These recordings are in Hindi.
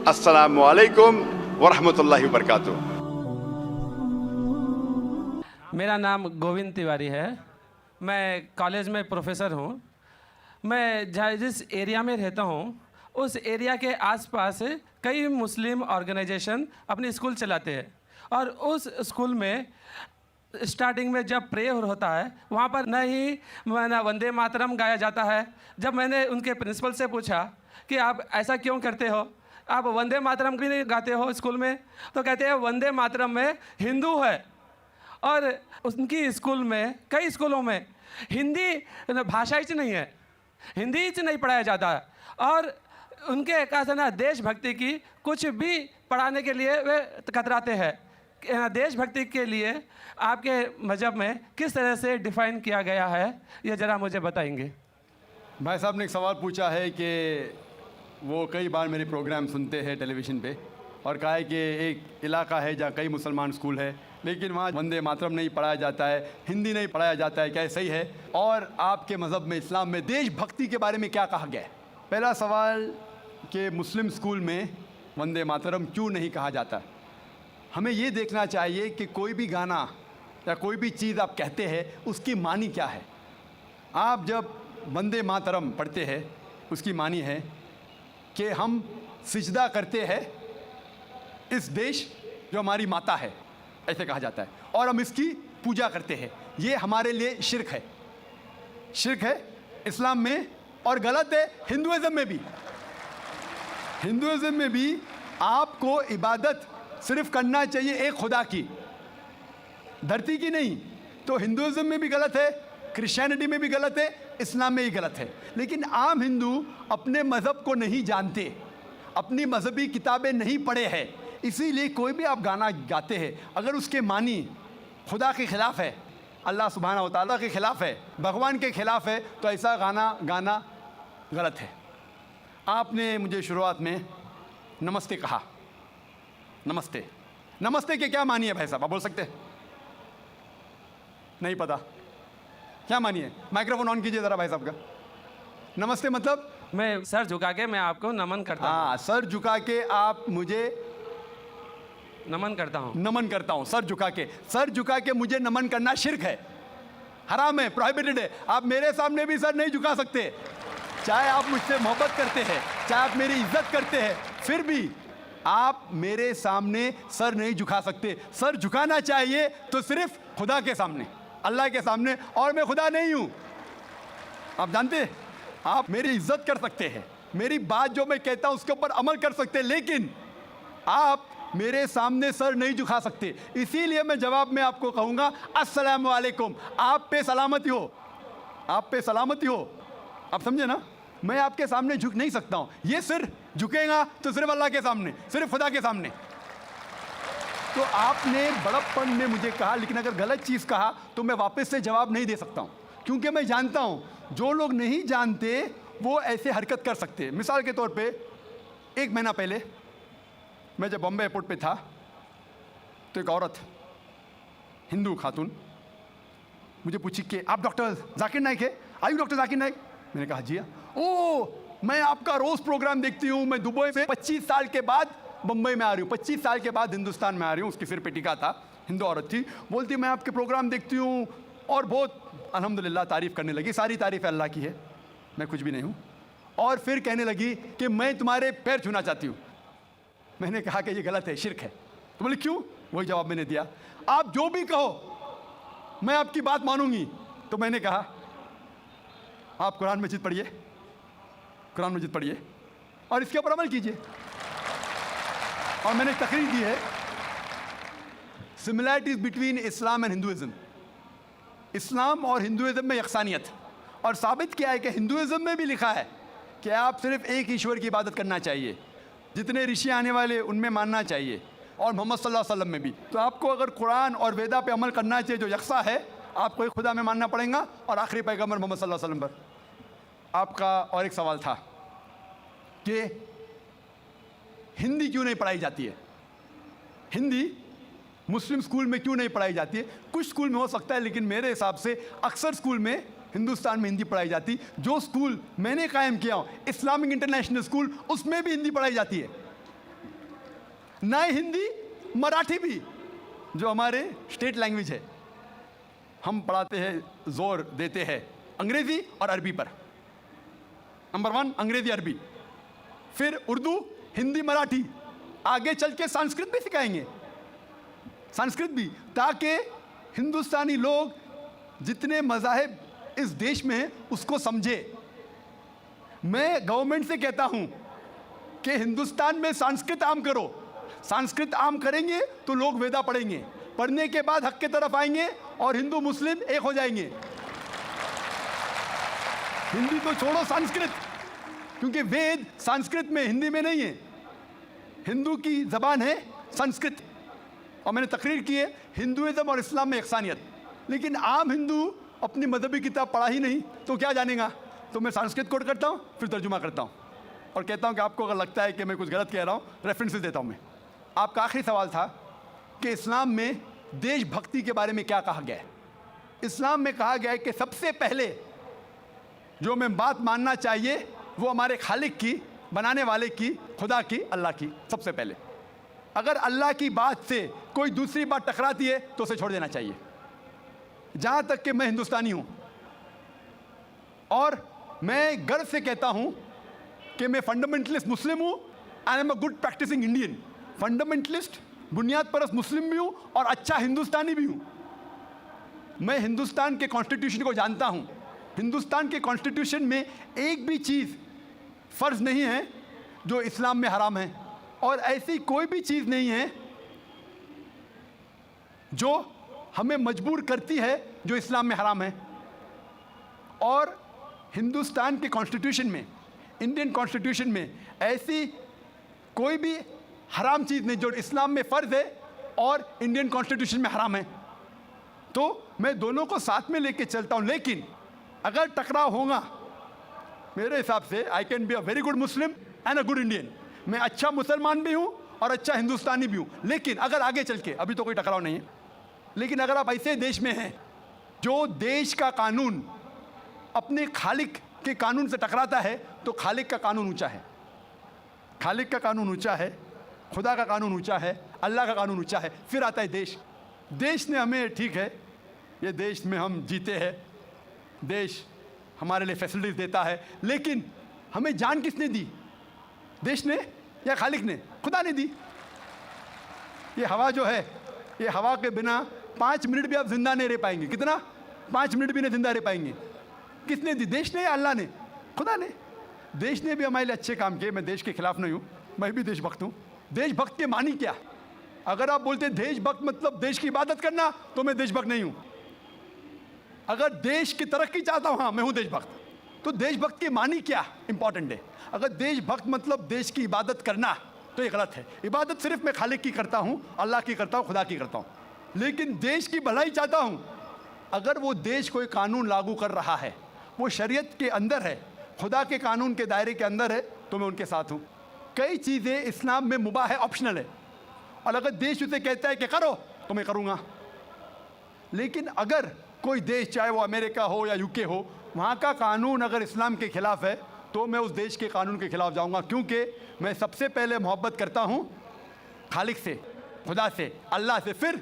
अस्सलामु अलैकुम वरहमतुल्लाहि वबरकातुहू। मेरा नाम गोविंद तिवारी है। मैं कॉलेज में प्रोफेसर हूँ। मैं जिस एरिया में रहता हूँ उस एरिया के आसपास कई मुस्लिम ऑर्गेनाइजेशन अपने स्कूल चलाते हैं और उस स्कूल में स्टार्टिंग में जब प्रेयर होता है वहाँ पर न वंदे मातरम गाया जाता है। जब मैंने उनके प्रिंसिपल से पूछा कि आप ऐसा क्यों करते हो, आप वंदे मातरम क्यों नहीं गाते हो स्कूल में, तो कहते हैं वंदे मातरम में हिंदू है और उनकी स्कूल में कई स्कूलों में हिंदी भाषा ही नहीं है, हिंदी ही नहीं पढ़ाया जाता है और उनके कहा ना देशभक्ति की कुछ भी पढ़ाने के लिए वे कतराते हैं। देशभक्ति के लिए आपके मजहब में किस तरह से डिफाइन किया गया है ये ज़रा मुझे बताएंगे। भाई साहब ने एक सवाल पूछा है कि वो कई बार मेरे प्रोग्राम सुनते हैं टेलीविज़न पे और कहा है कि एक इलाका है जहाँ कई मुसलमान स्कूल है लेकिन वहाँ वंदे मातरम नहीं पढ़ाया जाता है, हिंदी नहीं पढ़ाया जाता है, क्या सही है? और आपके मज़हब में, इस्लाम में देशभक्ति के बारे में क्या कहा गया है? पहला सवाल कि मुस्लिम स्कूल में वंदे मातरम क्यों नहीं कहा जाता? हमें ये देखना चाहिए कि कोई भी गाना या कोई भी चीज़ आप कहते हैं उसकी मानी क्या है। आप जब वंदे मातरम पढ़ते हैं उसकी मानी है कि हम सिजदा करते हैं इस देश जो हमारी माता है, ऐसे कहा जाता है, और हम इसकी पूजा करते हैं। ये हमारे लिए शिर्क है, शिर्क है इस्लाम में और गलत है हिंदुइज़्म में भी। हिंदुइज़्म में भी आपको इबादत सिर्फ करना चाहिए एक खुदा की, धरती की नहीं। तो हिंदुइज़्म में भी गलत है, क्रिश्चियनिटी में भी गलत है, इस्लाम में ही गलत है। लेकिन आम हिंदू अपने मज़हब को नहीं जानते, अपनी मजहबी किताबें नहीं पढ़े हैं, इसीलिए कोई भी आप गाना गाते हैं अगर उसके मानी खुदा के ख़िलाफ़ है, अल्लाह सुब्हानहू व तआला के ख़िलाफ़ है, भगवान के ख़िलाफ़ है, तो ऐसा गाना गाना गलत है। आपने मुझे शुरुआत में नमस्ते कहा। नमस्ते, नमस्ते के क्या मानी है भाई साहब, आप बोल सकते हैं? नहीं पता क्या मानी है? माइक्रोफोन ऑन कीजिए ज़रा भाई साहब का। नमस्ते मतलब मैं सर झुका के मैं आपको नमन करता हूँ। हाँ, सर झुका के आप मुझे नमन करता हूँ। नमन करता हूँ, सर झुका के। सर झुका के मुझे नमन करना शिर्क है, हराम है, प्रोहिबिटेड है। आप मेरे सामने भी सर नहीं झुका सकते, चाहे आप मुझसे मोहब्बत करते हैं, चाहे आप मेरी इज्जत करते हैं, फिर भी आप मेरे सामने सर नहीं झुका सकते। सर झुकाना चाहिए तो सिर्फ खुदा के सामने, अल्लाह के सामने, और मैं खुदा नहीं हूँ। आप जानते हैं, आप मेरी इज्जत कर सकते हैं, मेरी बात जो मैं कहता हूँ उसके ऊपर अमल कर सकते हैं, लेकिन आप मेरे सामने सर नहीं झुका सकते। इसीलिए मैं जवाब में आपको कहूँगा अस्सलामु अलैकुम, आप पे सलामती हो, आप पे सलामती हो। आप समझे ना? मैं आपके सामने झुक नहीं सकता हूँ। ये सिर झुकेगा तो सिर्फ अल्लाह के सामने, सिर्फ खुदा के सामने। तो आपने बड़प्पन में मुझे कहा, लेकिन अगर गलत चीज़ कहा तो मैं वापस से जवाब नहीं दे सकता हूँ, क्योंकि मैं जानता हूँ जो लोग नहीं जानते वो ऐसे हरकत कर सकते हैं। मिसाल के तौर पे 1 महीना पहले मैं जब बॉम्बे एयरपोर्ट पे था तो एक औरत, हिंदू खातून, मुझे पूछी कि आप डॉक्टर जाकिर नाइक है? Are you doctor Zakir Naik? मैंने कहा जी हाँ। ओह, मैं आपका रोज़ प्रोग्राम देखती हूँ, मैं दुबई से 25 साल के बाद बम्बई में आ रही हूँ, 25 साल के बाद हिंदुस्तान में आ रही हूँ। उसके सिर पे टिका था, हिंदू औरत थी, बोलती मैं आपके प्रोग्राम देखती हूँ और बहुत अल्हम्दुलिल्लाह तारीफ़ करने लगी। सारी तारीफ़ अल्लाह की है, मैं कुछ भी नहीं हूँ। और फिर कहने लगी कि मैं तुम्हारे पैर छूना चाहती हूँ। मैंने कहा कि ये गलत है, शिर्क है। तो बोले क्यों? वही जवाब मैंने दिया, आप जो भी कहो मैं आपकी बात मानूंगी। तो मैंने कहा आप कुरान मजीद पढ़िए, कुरान मजीद पढ़िए और इसके ऊपर अमल कीजिए। और मैंने तकरीर दी है similarities between Islam and Hinduism, इस्लाम और हिंदुइज्म में यकसानियत, और साबित किया है कि हिंदुइज्म में भी लिखा है कि आप सिर्फ एक ईश्वर की इबादत करना चाहिए, जितने ऋषि आने वाले उनमें मानना चाहिए, और मोहम्मद सल्लल्लाहु अलैहि वसल्लम में भी। तो आपको अगर कुरान और वेदा पे अमल करना चाहिए जो यकसा है, आपको एक खुदा में मानना पड़ेगा और आखिरी पैगंबर मोहम्मद सल्लल्लाहु अलैहि वसल्लम पर। आपका और एक सवाल था कि हिंदी क्यों नहीं पढ़ाई जाती है, हिंदी मुस्लिम स्कूल में क्यों नहीं पढ़ाई जाती है? कुछ स्कूल में हो सकता है, लेकिन मेरे हिसाब से अक्सर स्कूल में हिंदुस्तान में हिंदी पढ़ाई जाती। जो स्कूल मैंने कायम किया हूँ, इस्लामिक इंटरनेशनल स्कूल, उसमें भी हिंदी पढ़ाई जाती है। ना ही हिंदी, मराठी भी जो हमारे स्टेट लैंग्वेज है। हम पढ़ाते हैं, जोर देते हैं अंग्रेजी और अरबी पर। नंबर 1 अंग्रेजी अरबी, फिर उर्दू, हिंदी, मराठी, आगे चल के संस्कृत भी सिखाएंगे, संस्कृत भी, ताकि हिंदुस्तानी लोग जितने मज़ाहिब इस देश में हैं उसको समझे। मैं गवर्नमेंट से कहता हूं कि हिंदुस्तान में संस्कृत आम करो। संस्कृत आम करेंगे तो लोग वेदा पढ़ेंगे, पढ़ने के बाद हक के तरफ आएंगे और हिंदू मुस्लिम एक हो जाएंगे। हिंदी तो छोड़ो, संस्कृत, क्योंकि वेद संस्कृत में, हिंदी में नहीं है। हिंदू की जबान है संस्कृत। और मैंने तकरीर की है हिंदुइज्म और इस्लाम में यकसानियत, लेकिन आम हिंदू अपनी मजहबी किताब पढ़ा ही नहीं तो क्या जानेगा। तो मैं संस्कृत कोट करता हूँ, फिर तर्जुमा करता हूँ और कहता हूँ कि आपको अगर लगता है कि मैं कुछ गलत कह रहा हूँ, रेफरेंसेस देता हूँ मैं। आपका आखिरी सवाल था कि इस्लाम में देशभक्ति के बारे में क्या कहा गया है। इस्लाम में कहा गया है कि सबसे पहले जो हमें बात मानना चाहिए वो हमारे खालिक की, बनाने वाले की, खुदा की, अल्लाह की, सबसे पहले। अगर अल्लाह की बात से कोई दूसरी बात टकराती है तो उसे छोड़ देना चाहिए। जहाँ तक कि मैं हिंदुस्तानी हूँ और मैं गर्व से कहता हूँ कि मैं फंडामेंटलिस्ट मुस्लिम हूँ, I am a good practising Indian. Fundamentalist, बुनियाद परस्त मुस्लिम भी हूँ और अच्छा हिंदुस्तानी भी हूँ। मैं हिंदुस्तान के कॉन्स्टिट्यूशन को जानता हूँ। हिंदुस्तान के कॉन्स्टिट्यूशन में एक भी चीज़ फ़र्ज नहीं है जो इस्लाम में हराम है, और ऐसी कोई भी चीज़ नहीं है जो हमें मजबूर करती है जो इस्लाम में हराम है। और हिंदुस्तान के कॉन्स्टिट्यूशन में, इंडियन कॉन्स्टिट्यूशन में ऐसी कोई भी हराम चीज़ नहीं जो इस्लाम में फ़र्ज है और इंडियन कॉन्स्टिट्यूशन में हराम है। तो मैं दोनों को साथ में लेके चलता हूँ, लेकिन अगर टकराव होगा, मेरे हिसाब से I can be a very good Muslim and a good Indian. मैं अच्छा मुसलमान भी हूँ और अच्छा हिंदुस्तानी भी हूँ। लेकिन अगर आगे चल के, अभी तो कोई टकराव नहीं है, लेकिन अगर आप ऐसे देश में हैं जो देश का कानून अपने खालिक के कानून से टकराता है, तो खालिक का कानून ऊंचा है, खालिक का कानून ऊंचा है, खुदा का कानून ऊंचा है, अल्लाह का कानून ऊंचा है। फिर आता है देश। देश ने हमें, ठीक है, ये देश में हम जीते हैं, देश हमारे लिए फैसिलिटीज देता है, लेकिन हमें जान किसने दी? देश ने या खालिक ने? खुदा ने दी। ये हवा जो है, ये हवा के बिना 5 मिनट भी आप जिंदा नहीं रह पाएंगे। कितना? 5 मिनट भी नहीं जिंदा रह पाएंगे। किसने दी? देश ने या अल्लाह ने? खुदा ने। देश ने भी हमारे लिए अच्छे काम किए। मैं देश के खिलाफ नहीं हूँ, मैं भी देशभक्त हूँ। देशभक्त के मानी क्या? अगर आप बोलते देशभक्त मतलब देश की इबादत करना, तो मैं देशभक्त नहीं हूँ। अगर देश की तरक्की चाहता हूँ, हाँ मैं हूँ देशभक्त। तो देशभक्त के मानी क्या इंपॉर्टेंट है। अगर देशभक्त मतलब देश की इबादत करना, तो ये गलत है। इबादत सिर्फ मैं खालिक की करता हूँ, अल्लाह की करता हूँ, खुदा की करता हूँ, लेकिन देश की भलाई चाहता हूँ। अगर वो देश कोई कानून लागू कर रहा है, वो शरीयत के अंदर है, खुदा के कानून के दायरे के अंदर है, तो मैं उनके साथ हूँ। कई चीज़ें इस्लाम में मुबाह है, ऑप्शनल है, और अगर देश उसे कहता है कि करो, तो मैं करूँगा। लेकिन अगर कोई देश, चाहे वो अमेरिका हो या यूके हो, वहाँ का कानून अगर इस्लाम के ख़िलाफ़ है, तो मैं उस देश के कानून के ख़िलाफ़ जाऊँगा, क्योंकि मैं सबसे पहले मोहब्बत करता हूँ खालिक से, खुदा से, अल्लाह से, फिर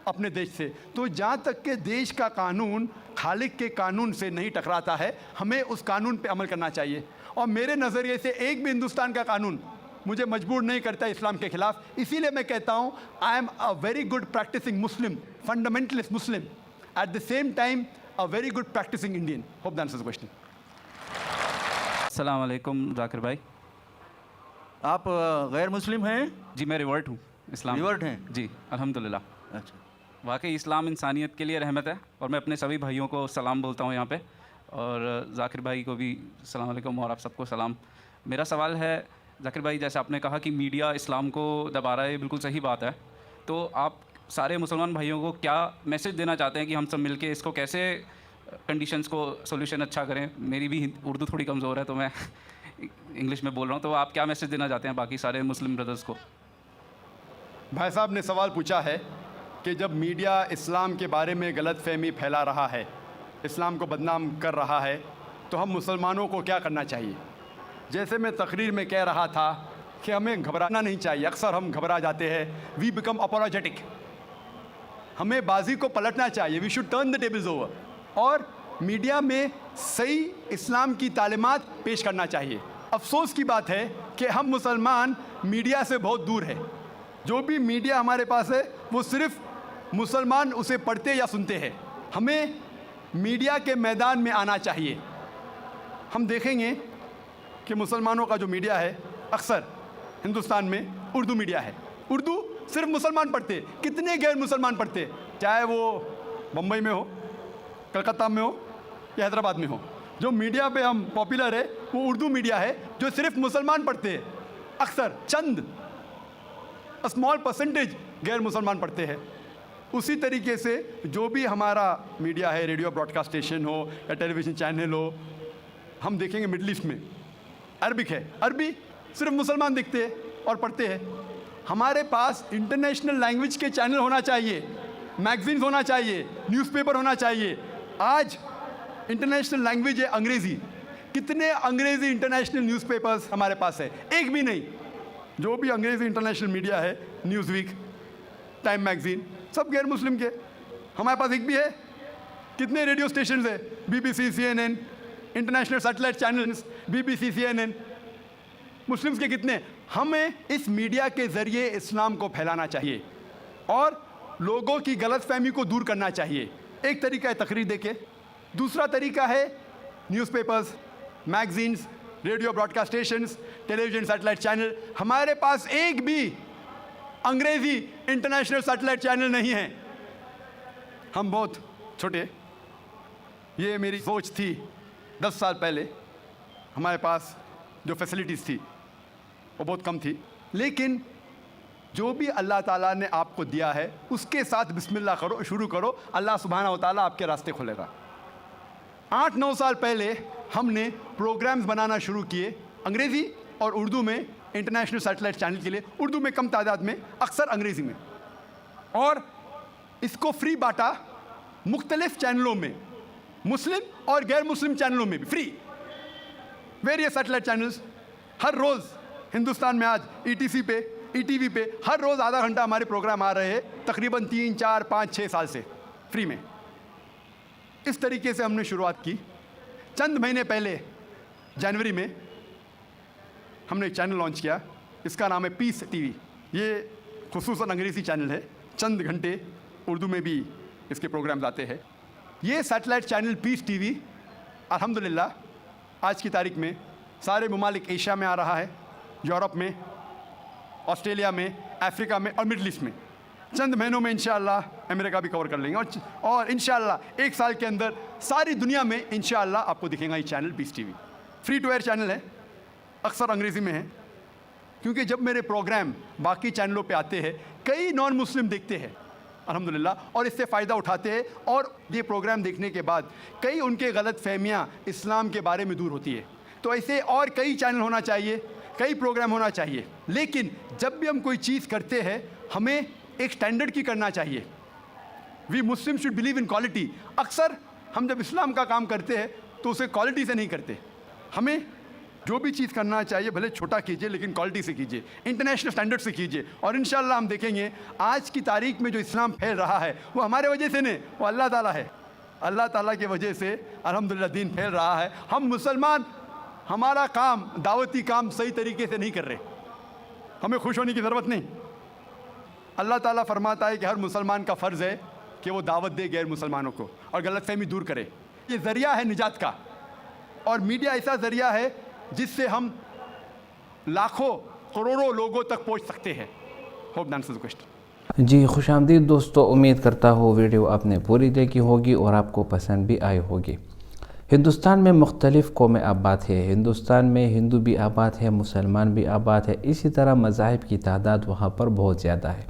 अपने देश से। तो जहाँ तक के देश का कानून खालिक के कानून से नहीं टकराता है, हमें उस कानून पे अमल करना चाहिए। और मेरे नज़रिए से एक भी हिंदुस्तान का कानून मुझे मजबूर नहीं करता इस्लाम के ख़िलाफ़। इसीलिए मैं कहता हूँ I am a very good practising Muslim, fundamentalist Muslim, at the same time a very good practising Indian. Hope that answers the question. अस्सलाम वालेकुम जाकिर भाई। आप गैर मुस्लिम हैं? जी मैं रिवर्ट हूँ इस्लाम। रिवर्ट हैं? जी अल्हम्दुलिल्लाह। अच्छा। वाकई इस्लाम इंसानियत के लिए रहमत है, और मैं अपने सभी भाइयों को सलाम बोलता हूँ यहाँ पे, और जाकिर भाई को भी अस्सलाम वालेकुम, और आप सबको सलाम। मेरा सवाल है जाकिर भाई, जैसे आपने कहा कि मीडिया इस्लाम को दबा रहा है, बिल्कुल सही बात है, तो आप सारे मुसलमान भाइयों को क्या मैसेज देना चाहते हैं कि हम सब मिलके इसको कैसे कंडीशंस को सोल्यूशन अच्छा करें? मेरी भी उर्दू थोड़ी कमज़ोर है, तो मैं इंग्लिश में बोल रहा हूँ, तो आप क्या मैसेज देना चाहते हैं बाकी सारे मुस्लिम ब्रदर्स को? भाई साहब ने सवाल पूछा है कि जब मीडिया इस्लाम के बारे में गलतफहमी फैला रहा है, इस्लाम को बदनाम कर रहा है, तो हम मुसलमानों को क्या करना चाहिए? जैसे मैं तकरीर में कह रहा था कि हमें घबराना नहीं चाहिए। अक्सर हम घबरा जाते हैं, वी बिकम अपोलोजेटिक। हमें बाजी को पलटना चाहिए, we should turn the tables over, और मीडिया में सही इस्लाम की तालीमात पेश करना चाहिए। अफसोस की बात है कि हम मुसलमान मीडिया से बहुत दूर हैं। जो भी मीडिया हमारे पास है वो सिर्फ मुसलमान उसे पढ़ते या सुनते हैं। हमें मीडिया के मैदान में आना चाहिए। हम देखेंगे कि मुसलमानों का जो मीडिया है अक्सर हिंदुस्तान में उर्दू मीडिया है। उर्दू सिर्फ मुसलमान पढ़ते, कितने गैर मुसलमान पढ़ते, चाहे वो बम्बई में हो, कलकत्ता में हो या हैदराबाद में हो। जो मीडिया पे हम पॉपुलर है वो उर्दू मीडिया है जो सिर्फ मुसलमान पढ़ते हैं। अक्सर चंद स्मॉल परसेंटेज गैर मुसलमान पढ़ते हैं। उसी तरीके से जो भी हमारा मीडिया है, रेडियो ब्रॉडकास्ट स्टेशन हो या टेलीविज़न चैनल हो, हम देखेंगे मिडल ईस्ट में अरबिक है, अरबी सिर्फ मुसलमान दिखते हैं और पढ़ते हैं। हमारे पास इंटरनेशनल लैंग्वेज के चैनल होना चाहिए, मैगजीन्स होना चाहिए, न्यूज़पेपर होना चाहिए। आज इंटरनेशनल लैंग्वेज है अंग्रेज़ी, कितने अंग्रेज़ी इंटरनेशनल न्यूज़पेपर्स हमारे पास है? एक भी नहीं। जो भी अंग्रेज़ी इंटरनेशनल मीडिया है, न्यूज़वीक, टाइम मैगज़ीन, सब गैर मुस्लिम के। हमारे पास एक भी है? कितने रेडियो स्टेशन है? BBC, CNN, international satellite channels, BBC, CNN, Muslims के कितने? हमें इस मीडिया के ज़रिए इस्लाम को फैलाना चाहिए और लोगों की गलतफहमी को दूर करना चाहिए। एक तरीका है तकरीर देके, दूसरा तरीका है newspapers, magazines, radio broadcast stations, television satellite channel. हमारे पास एक भी अंग्रेज़ी इंटरनेशनल सैटेलाइट चैनल नहीं है। हम बहुत छोटे, ये मेरी सोच थी 10 साल पहले। हमारे पास जो फैसिलिटीज़ थी वो बहुत कम थी, लेकिन जो भी अल्लाह ताला ने आपको दिया है उसके साथ बिस्मिल्लाह करो, शुरू करो, अल्लाह सुब्हानहू व तआला आपके रास्ते खोलेगा। 8-9 साल पहले हमने प्रोग्राम्स बनाना शुरू किए अंग्रेज़ी और उर्दू में, इंटरनेशनल सैटेलाइट चैनल के लिए, उर्दू में कम तादाद में, अक्सर अंग्रेज़ी में, और इसको फ्री बांटा मुख्तलिफ चैनलों में, मुस्लिम और गैर मुस्लिम चैनलों में भी फ्री, वेरियस सैटेलाइट चैनल्स। हर रोज़ हिंदुस्तान में आज ETC पे, ETV पे हर रोज़ आधा घंटा हमारे प्रोग्राम आ रहे हैं, तकरीबन 3, 4, 5, 6 साल से फ्री में। इस तरीके से हमने शुरुआत की। चंद महीने पहले जनवरी में हमने एक चैनल लॉन्च किया, इसका नाम है पीस टीवी। ये खुसूसन अंग्रेज़ी चैनल है, चंद घंटे उर्दू में भी इसके प्रोग्राम्स आते हैं। ये सैटेलाइट चैनल पीस टीवी अल्हम्दुलिल्लाह आज की तारीख में सारे ममालिक एशिया में आ रहा है, यूरोप में, ऑस्ट्रेलिया में, अफ्रीका में और मिडल ईस्ट में। चंद महीनों में इंशाअल्लाह अमेरिका भी कवर कर लेंगे और इंशाअल्लाह 1 साल के अंदर सारी दुनिया में इंशाअल्लाह आपको दिखेगा ये channel peace TV. Free to air channel है, अक्सर अंग्रेज़ी में है, क्योंकि जब मेरे प्रोग्राम बाकी चैनलों पे आते हैं कई नॉन मुस्लिम देखते हैं अल्हम्दुलिल्लाह, और इससे फ़ायदा उठाते हैं, और ये प्रोग्राम देखने के बाद कई उनके गलत फहमियाँ इस्लाम के बारे में दूर होती है। तो ऐसे और कई चैनल होना चाहिए, कई प्रोग्राम होना चाहिए, लेकिन जब भी हम कोई चीज़ करते हैं हमें एक स्टैंडर्ड की करना चाहिए। We Muslim should believe in quality. अक्सर हम जब इस्लाम का काम करते हैं तो उसे क्वालिटी से नहीं करते। हमें जो भी चीज़ करना चाहिए भले छोटा कीजिए, लेकिन क्वालिटी से कीजिए, इंटरनेशनल स्टैंडर्ड से कीजिए, और इंशाअल्लाह हम देखेंगे आज की तारीख में जो इस्लाम फैल रहा है वो हमारे वजह से नहीं, वो अल्लाह ताला है। अल्लाह ताला की वजह से अल्हम्दुलिल्लाह दीन फैल रहा है। हम मुसलमान हमारा काम, दावती काम सही तरीके से नहीं कर रहे, हमें खुश होने की ज़रूरत नहीं। अल्लाह ताला फरमाता है कि हर मुसलमान का फ़र्ज़ है कि वो दावत दे गैर मुसलमानों को और गलतफहमी दूर करे। ये ज़रिया है निजात का, और मीडिया ऐसा ज़रिया है जिससे हम लाखों करोड़ों लोगों तक पहुंच सकते हैं। Hope that answers the question. जी खुशामदीद दोस्तों, उम्मीद करता हूँ वीडियो आपने पूरी देखी होगी और आपको पसंद भी आई होगी। हिंदुस्तान में मुख्तलिफ़ कौमें आबाद है, हिंदुस्तान में हिंदू भी आबाद है, मुसलमान भी आबाद है, इसी तरह मज़ाहिब की तादाद वहाँ पर बहुत ज़्यादा है,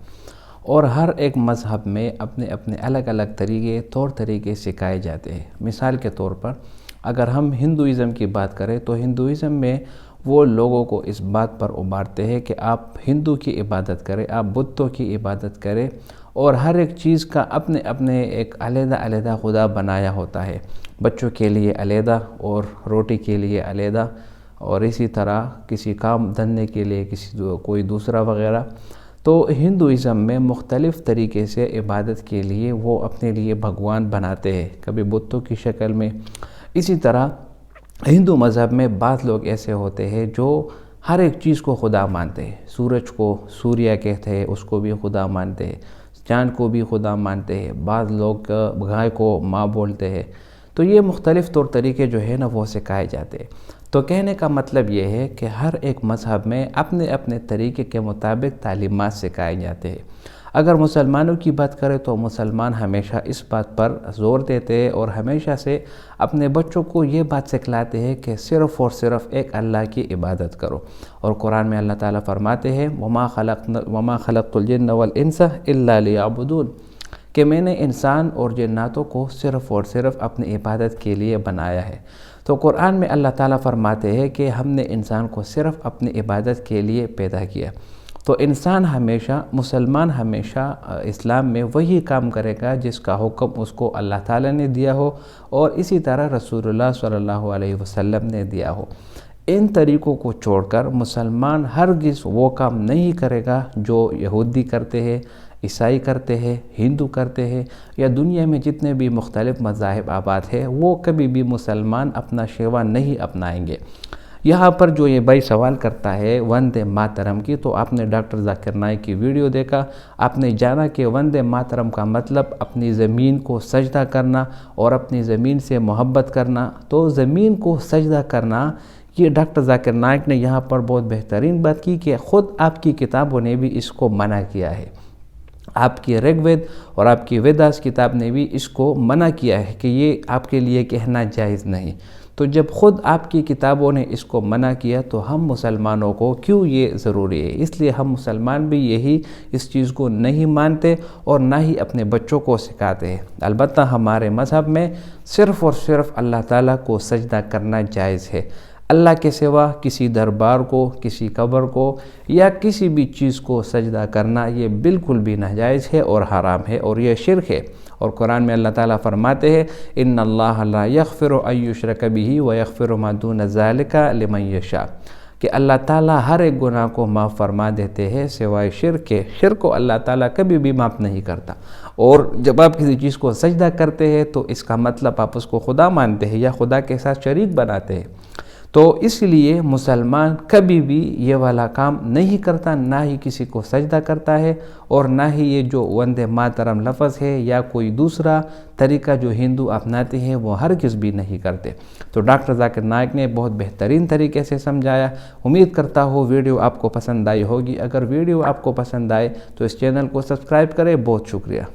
और हर एक मज़हब में अपने अपने अलग अलग तरीके, तौर तरीके सिखाए जाते हैं। मिसाल के तौर पर अगर हम हिंदुइज़म की बात करें तो हिंदुइज़म में वो लोगों को इस बात पर उभारते हैं कि आप हिंदू की इबादत करें, आप बुतों की इबादत करें, और हर एक चीज़ का अपने अपने एक अलग-अलग खुदा बनाया होता है। बच्चों के लिए अलग और रोटी के लिए अलग और इसी तरह किसी काम धंधे के लिए कोई दूसरा वगैरह। तो हिंदुइज़म में मुख्तलिफ़ तरीके से इबादत के लिए वो अपने लिए भगवान बनाते हैं, कभी बुतों की शक्ल में। इसी तरह हिंदू मज़हब में बात लोग ऐसे होते हैं जो हर एक चीज़ को खुदा मानते हैं। सूरज को सूर्य कहते हैं, उसको भी खुदा मानते हैं। चाँद को भी खुदा मानते हैं। बाद लोग गाय को माँ बोलते हैं। तो ये मुख्तलिफ़ तौर तरीके जो है ना वो सिखाए जाते हैं। तो कहने का मतलब ये है कि हर एक मज़हब में अपने अपने तरीके के मुताबिक तालीमात सिखाए जाते हैं। अगर मुसलमानों की बात करें तो मुसलमान हमेशा इस बात पर ज़ोर देते हैं और हमेशा से अपने बच्चों को ये बात सिखलाते हैं कि सिर्फ़ और सिर्फ एक अल्लाह की इबादत करो। और कुरान में अल्लाह ताला फरमाते हैं वमा खलक़तुल जिन्न वल इंसा इल्ला लियअबुदून, कि मैंने इंसान और जन्नातों को सिर्फ़ और सिर्फ अपनी इबादत के लिए बनाया है। तो कुरान में अल्लाह ताला फरमाते हैं कि हमने इंसान को सिर्फ़ अपनी इबादत के लिए पैदा किया। तो इंसान हमेशा, मुसलमान हमेशा इस्लाम में वही काम करेगा जिसका हुक्म उसको अल्लाह ताला ने दिया हो और इसी तरह रसूलुल्लाह सल्लल्लाहु अलैहि वसल्लम ने दिया हो। इन तरीक़ों को छोड़कर मुसलमान हरगिज़ वो काम नहीं करेगा जो यहूदी करते हैं, ईसाई करते हैं, हिंदू करते हैं, या दुनिया में जितने भी मुख्तलिफ़ मज़ाहिब आबाद है, वो कभी भी मुसलमान अपना शेवा नहीं अपनाएंगे। यहाँ पर जो ये भाई सवाल करता है वंदे मातरम की, तो आपने डॉक्टर जाकिर नाइक की वीडियो देखा, आपने जाना कि वंदे मातरम का मतलब अपनी ज़मीन को सजदा करना और अपनी ज़मीन से मोहब्बत करना। तो ज़मीन को सजदा करना, ये डॉक्टर जाकिर नाइक ने यहाँ पर बहुत बेहतरीन बात की कि ख़ुद आपकी किताबों ने भी इसको मना किया है। आपकी ऋग्वेद और आपकी वेदास किताब ने भी इसको मना किया है कि ये आपके लिए कहना जायज़ नहीं। तो जब ख़ुद आपकी किताबों ने इसको मना किया तो हम मुसलमानों को क्यों ये ज़रूरी है? इसलिए हम मुसलमान भी यही इस चीज़ को नहीं मानते और ना ही अपने बच्चों को सिखाते हैं। अलबत्ता हमारे मज़हब में सिर्फ़ और सिर्फ अल्लाह ताला को सजदा करना जायज़ है। अल्लाह के सिवा किसी दरबार को, किसी कब्र को या किसी भी चीज़ को सजदा करना ये बिल्कुल भी नाजायज़ है और हराम है और ये शिर्क है। और कुरान में अल्लाह ताला फरमाते हैं इन्नल्लाह ला यग़फ़िरु अन युश्रक बिही व यग़फ़िरु मा दून ज़ालिका लिमन यशा, कि अल्लाह ताला हर एक गुनाह को माफ़ फरमा देते हैं सिवाय शिर्क के। शिर्क को अल्लाह ताला कभी भी माफ़ नहीं करता। और जब आप किसी चीज़ को सजदा करते हैं तो इसका मतलब आप उसको खुदा मानते हैं या खुदा के साथ शरीक बनाते हैं। तो इसलिए मुसलमान कभी भी ये वाला काम नहीं करता, ना ही किसी को सजदा करता है और ना ही ये जो वंदे मातरम लफ्ज़ है या कोई दूसरा तरीका जो हिंदू अपनाते हैं वो हरगिज़ भी नहीं करते। तो डॉक्टर जाकिर नाइक ने बहुत बेहतरीन तरीके से समझाया। उम्मीद करता हूँ वीडियो आपको पसंद आई होगी। अगर वीडियो आपको पसंद आए तो इस चैनल को सब्सक्राइब करें। बहुत शुक्रिया।